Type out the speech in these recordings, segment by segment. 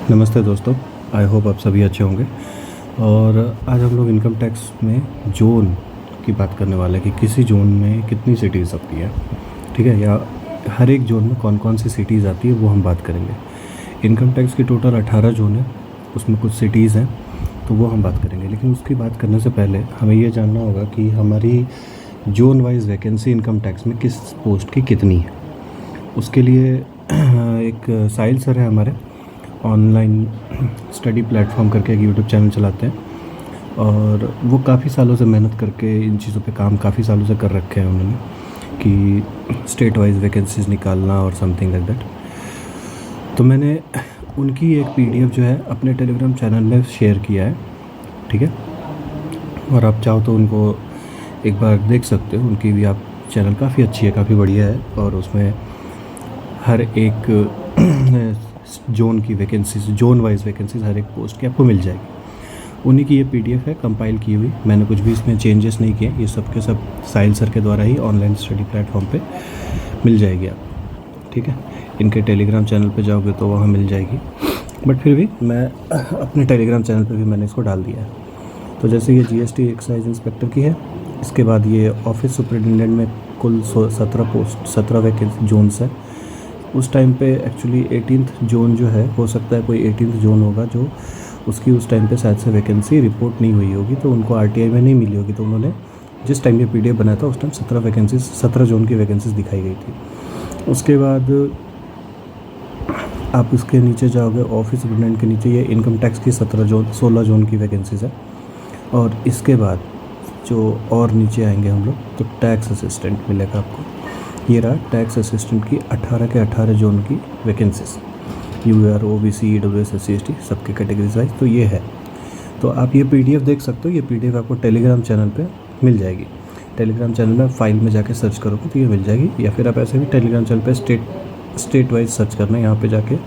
नमस्ते दोस्तों। I hope आप सभी अच्छे होंगे। और आज हम लोग इनकम टैक्स में जोन की बात करने वाले हैं कि किसी जोन में कितनी सिटीज़ आती है, ठीक है, या हर एक जोन में कौन कौन सी सिटीज़ आती है वो हम बात करेंगे। इनकम टैक्स की टोटल 18 जोन है, उसमें कुछ सिटीज़ हैं तो वो हम बात करेंगे। लेकिन उसकी बात करने से पहले हमें ये जानना होगा कि हमारी zone wise vacancy income tax में किस पोस्ट की कितनी है। उसके लिए एक साहिल सर है हमारे, ऑनलाइन स्टडी प्लेटफॉर्म करके एक यूट्यूब चैनल चलाते हैं और वो काफ़ी सालों से मेहनत करके इन चीज़ों पे काम काफ़ी सालों से कर रखे हैं उन्होंने कि स्टेट वाइज वैकेंसीज़ निकालना और समथिंग लाइक दैट। तो मैंने उनकी एक पीडीएफ जो है अपने टेलीग्राम चैनल में शेयर किया है, ठीक है, और आप चाहो तो उनको एक बार देख सकते हो। उनकी भी आप चैनल काफ़ी अच्छी है, काफ़ी बढ़िया है और उसमें हर एक जोन की वैकेंसीज, जोन वाइज वैकेंसीज हर एक पोस्ट की आपको मिल जाएगी। उन्हीं की ये पीडीएफ है कंपाइल की हुई, मैंने कुछ भी इसमें चेंजेस नहीं किए। ये सब के सब साहिल सर के द्वारा ही ऑनलाइन स्टडी प्लेटफॉर्म पे मिल जाएगी आप, ठीक है। इनके टेलीग्राम चैनल पे जाओगे तो वहाँ मिल जाएगी, बट फिर भी मैं अपने टेलीग्राम चैनल पे भी मैंने इसको डाल दिया है। तो जैसे ये जीएसटी एक्साइज इंस्पेक्टर की है, इसके बाद ये ऑफिस सुपरिटेंडेंट में कुल 17 पोस्ट, 17 वैकेंसी जोन्स है। उस टाइम पे एक्चुअली 18th जोन जो है, हो सकता है कोई 18th जोन होगा जो उसकी उस टाइम पे शायद से वैकेंसी रिपोर्ट नहीं हुई होगी, तो उनको आरटीआई में नहीं मिली होगी। तो उन्होंने जिस टाइम ये पीडीएफ बनाया था उस टाइम 17 वैकेंसीज, 17 जोन की वैकेंसीज दिखाई गई थी। उसके बाद आप इसके नीचे जाओगे, ऑफिस सुपरिटेंडेंट के नीचे ये इनकम टैक्स की 16 जोन की वैकेंसीज है। और इसके बाद जो और नीचे आएंगे हम लोग तो टैक्स असिस्टेंट मिलेगा आपको। ये रहा टैक्स असिस्टेंट की 18 के 18 जोन की vacancies, UR, OBC, EWS, SC, ST सबके कैटेगरीज वाइज। तो ये है, तो आप ये पीडीएफ देख सकते हो। ये पीडीएफ आपको टेलीग्राम चैनल पे मिल जाएगी। टेलीग्राम चैनल में फाइल में जाके सर्च करोगे तो ये मिल जाएगी, या फिर आप ऐसे भी टेलीग्राम चैनल पे स्टेट वाइज सर्च करना है, यहाँ पे जाके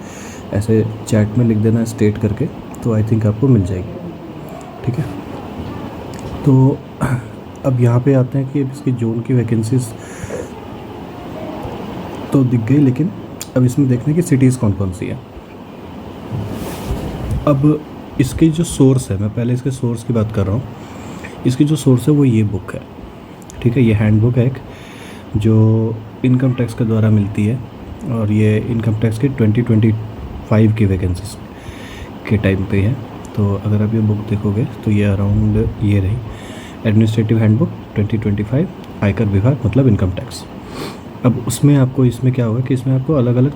ऐसे चैट में लिख देना स्टेट करके, तो आई थिंक आपको मिल जाएगी, ठीक है। तो अब यहाँ पे आते हैं कि इसकी जोन की वैकेंसीज तो दिख गई, लेकिन अब इसमें देखने की सिटीज़ कौन कौन सी है। अब इसकी जो सोर्स है, मैं पहले इसके सोर्स की बात कर रहा हूँ। इसकी जो सोर्स है वो ये बुक है, ठीक है। ये हैंड बुक है एक, जो इनकम टैक्स के द्वारा मिलती है और ये इनकम टैक्स की 2025 की वैकेंसीज के टाइम पे है। तो अगर आप ये बुक देखोगे तो ये अराउंड ये रही, एडमिनिस्ट्रेटिव हैंडबुक 2025, आयकर विभाग मतलब इनकम टैक्स। अब उसमें आपको, इसमें क्या होगा कि इसमें आपको अलग अलग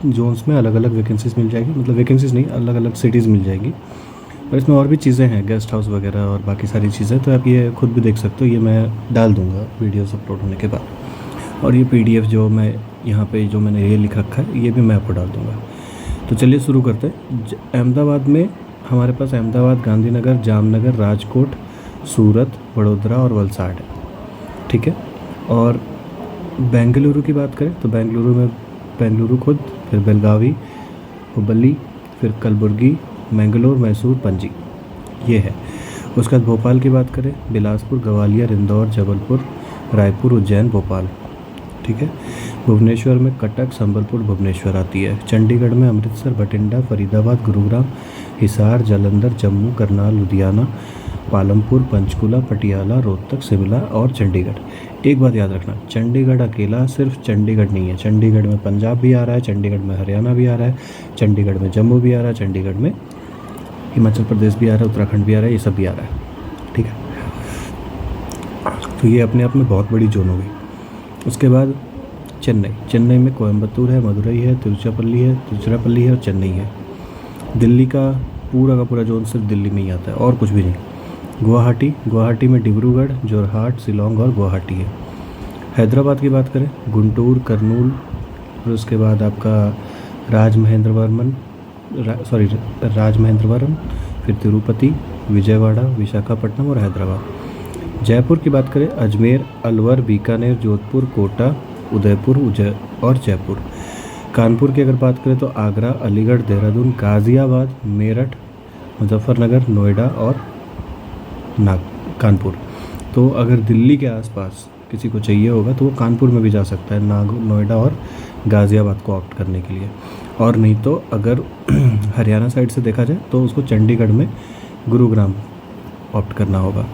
जोन्स में अलग अलग वैकेंसीज मिल जाएगी, मतलब वैकेंसीज नहीं, अलग अलग सिटीज़ मिल जाएगी। और इसमें और भी चीज़ें हैं, गेस्ट हाउस वगैरह और बाकी सारी चीज़ें, तो आप ये खुद भी देख सकते हो। ये मैं डाल दूँगा वीडियोस अपलोड होने के बाद। और ये पीडीएफ जो मैं यहाँ पे जो मैंने ये लिख रखा है ये भी मैं आपको डाल दूँगा। तो चलिए शुरू करते हैं। अहमदाबाद में हमारे पास अहमदाबाद, गांधीनगर, जामनगर, राजकोट, सूरत, वडोदरा और वलसाड है, ठीक है। और बेंगलुरु की बात करें तो बेंगलुरु में बेंगलुरु खुद, फिर बेलगावी, हुबली, फिर कलबुर्गी, मैंगलोर, मैसूर, पणजी, ये है। उसके बाद भोपाल की बात करें, बिलासपुर, ग्वालियर, इंदौर, जबलपुर, रायपुर, उज्जैन, भोपाल, ठीक है। भुवनेश्वर में कटक, संबलपुर, भुवनेश्वर आती है। चंडीगढ़ में अमृतसर, बठिंडा, फरीदाबाद, गुरुग्राम, हिसार, जालंधर, जम्मू, करनाल, लुधियाना, पालमपुर, पंचकुला, पटियाला, रोहतक, शिमला और चंडीगढ़। एक बात याद रखना, चंडीगढ़ अकेला सिर्फ चंडीगढ़ नहीं है। चंडीगढ़ में पंजाब भी आ रहा है, चंडीगढ़ में हरियाणा भी आ रहा है, चंडीगढ़ में जम्मू भी आ रहा है, चंडीगढ़ में हिमाचल प्रदेश भी आ रहा है, उत्तराखंड भी आ रहा है, ये सब भी आ रहा है, ठीक है। तो ये अपने आप में बहुत बड़ी जोन होगी। उसके बाद चेन्नई, चेन्नई में कोयम्बतूर है, मदुरई है, तिरुचिरापल्ली है और चेन्नई है। दिल्ली का पूरा जोन सिर्फ दिल्ली में ही आता है और कुछ भी नहीं। गुवाहाटी, गुवाहाटी में डिब्रूगढ़, जोरहाट, शिलोंग और गुवाहाटी है। हैदराबाद की बात करें, गुंटूर, करनूल, और उसके बाद आपका राजमहेंद्रवरम, फिर तिरुपति, विजयवाड़ा, विशाखापट्टनम और हैदराबाद। जयपुर की बात करें, अजमेर, अलवर, बीकानेर, जोधपुर, कोटा, उदयपुर और जयपुर। कानपुर की अगर बात करें तो आगरा, अलीगढ़, देहरादून, गाज़ियाबाद, मेरठ, मुजफ्फरनगर, नोएडा और कानपुर। तो अगर दिल्ली के आसपास किसी को चाहिए होगा तो वो कानपुर में भी जा सकता है, नोएडा और गाज़ियाबाद को ऑप्ट करने के लिए, और नहीं तो अगर हरियाणा साइड से देखा जाए तो उसको चंडीगढ़ में गुरुग्राम ऑप्ट करना होगा।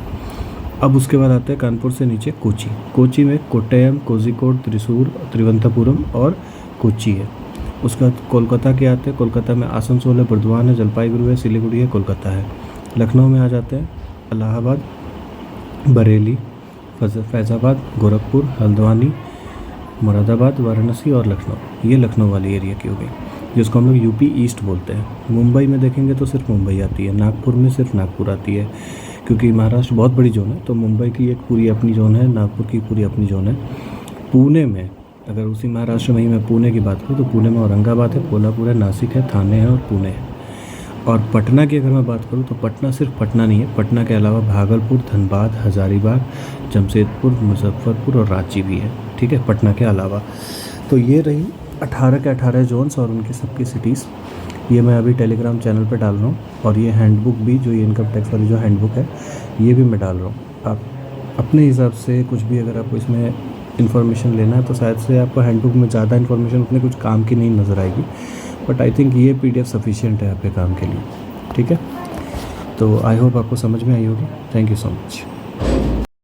अब उसके बाद आते हैं कानपुर से नीचे कोची। कोची में कोट्टयम, कोझिकोड, त्रिशूर, तिरुवनंतपुरम और कोची है। उसके बाद कोलकाता के आते हैं, कोलकाता में आसनसोल है, बुर्दवान है, जलपाईगुड़ी है, सिलीगुड़ी है, कोलकाता है। लखनऊ में आ जाते हैं इलाहाबाद, बरेली, फैज़ाबाद, गोरखपुर, हल्द्वानी, मुरादाबाद, वाराणसी और लखनऊ। ये लखनऊ वाली एरिया की हो गई, जिसको हम लोग यूपी ईस्ट बोलते हैं। मुंबई में देखेंगे तो सिर्फ मुंबई आती है, नागपुर में सिर्फ नागपुर आती है, क्योंकि महाराष्ट्र बहुत बड़ी जोन है, तो मुंबई की एक पूरी अपनी जोन है, नागपुर की पूरी अपनी जोन है। पुणे में, अगर उसी महाराष्ट्र में ही मैं पुणे की बात करूँ तो पुणे में औरंगाबाद है, कोल्हापुर है, नासिक है, थाने है और पुणे है। और पटना की अगर मैं बात करूँ तो पटना सिर्फ पटना नहीं है, पटना के अलावा भागलपुर, धनबाद, हज़ारीबाग, जमशेदपुर, मुजफ्फरपुर और रांची भी है, ठीक है, पटना के अलावा। तो ये रही 18 के 18 जोन्स और उनकी सबकी सिटीज़। ये मैं अभी टेलीग्राम चैनल पे डाल रहा हूँ, और ये हैंडबुक भी, जो ये इनकम टैक्स वाली जो हैंडबुक है, ये भी मैं डाल रहा हूँ। आप अपने हिसाब से कुछ भी अगर आपको इसमें इन्फॉर्मेशन लेना है तो शायद से आपको हैंडबुक में ज़्यादा इन्फॉर्मेशन उतने कुछ काम की नहीं नज़र आएगी, बट आई थिंक ये PDF सफिशिएंट है आपके काम के लिए, ठीक है। तो आई होप आपको समझ में आई होगी। Thank you so much.